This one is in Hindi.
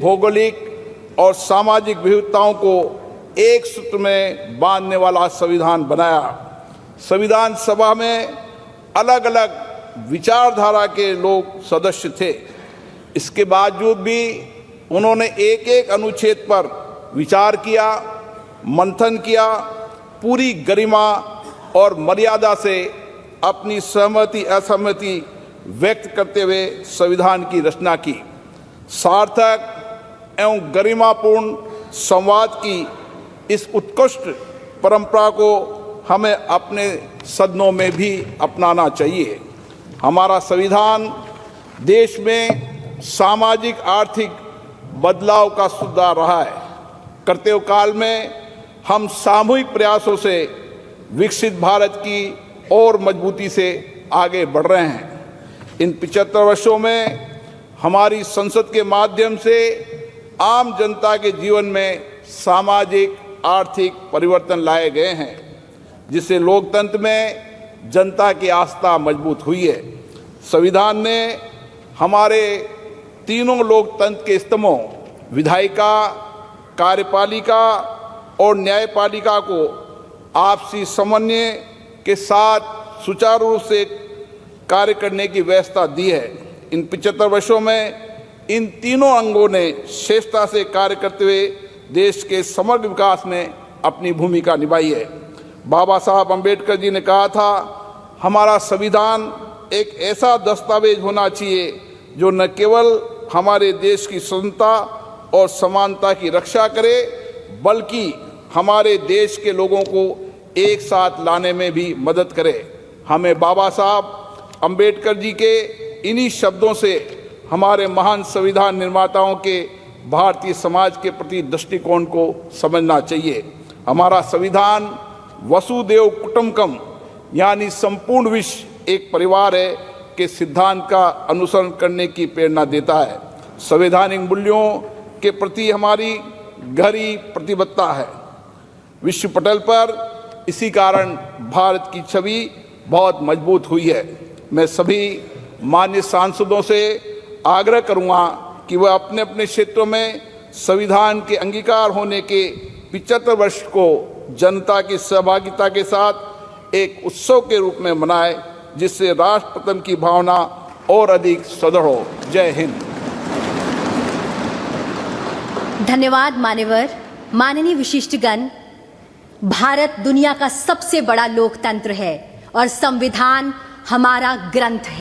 भौगोलिक और सामाजिक विविधताओं को एक सूत्र में बांधने वाला संविधान बनाया। संविधान सभा में अलग अलग विचारधारा के लोग सदस्य थे। इसके बावजूद भी उन्होंने एक एक अनुच्छेद पर विचार किया, मंथन किया, पूरी गरिमा और मर्यादा से अपनी सहमति असहमति व्यक्त करते हुए संविधान की रचना की। सार्थक एवं गरिमापूर्ण संवाद की इस उत्कृष्ट परंपरा को हमें अपने सदनों में भी अपनाना चाहिए। हमारा संविधान देश में सामाजिक आर्थिक बदलाव का सुधार रहा है। करते हुए काल में हम सामूहिक प्रयासों से विकसित भारत की और मजबूती से आगे बढ़ रहे हैं। इन 75 वर्षों में हमारी संसद के माध्यम से आम जनता के जीवन में सामाजिक आर्थिक परिवर्तन लाए गए हैं, जिससे लोकतंत्र में जनता की आस्था मजबूत हुई है। संविधान ने हमारे तीनों लोकतंत्र के स्तंभों विधायिका, कार्यपालिका और न्यायपालिका को आपसी समन्वय के साथ सुचारू रूप से कार्य करने की व्यवस्था दी है। इन 75 वर्षों में इन तीनों अंगों ने श्रेष्ठता से कार्य करते हुए देश के समग्र विकास में अपनी भूमिका निभाई है। बाबा साहब अम्बेडकर जी ने कहा था, हमारा संविधान एक ऐसा दस्तावेज होना चाहिए जो न केवल हमारे देश की स्वतंत्रता और समानता की रक्षा करे, बल्कि हमारे देश के लोगों को एक साथ लाने में भी मदद करे। हमें बाबा साहब अम्बेडकर जी के इन्हीं शब्दों से हमारे महान संविधान निर्माताओं के भारतीय समाज के प्रति दृष्टिकोण को समझना चाहिए। हमारा संविधान वसुदेव कुटुंबकम यानी संपूर्ण विश्व एक परिवार है के सिद्धांत का अनुसरण करने की प्रेरणा देता है। संवैधानिक मूल्यों के प्रति हमारी गहरी प्रतिबद्धता है विश्व पटल पर। इसी कारण भारत की छवि बहुत मजबूत हुई है। मैं सभी मान्य सांसदों से आग्रह करूंगा कि वह अपने अपने क्षेत्रों में संविधान के अंगीकार होने के 75 वर्ष को जनता की सहभागिता के साथ एक उत्सव के रूप में मनाए, जिससे राष्ट्रप्रथम की भावना और अधिक सुदृढ़ हो। जय हिंद। धन्यवाद मान्यवर। माननीय विशिष्टगण, भारत दुनिया का सबसे बड़ा लोकतंत्र है और संविधान हमारा ग्रंथ है।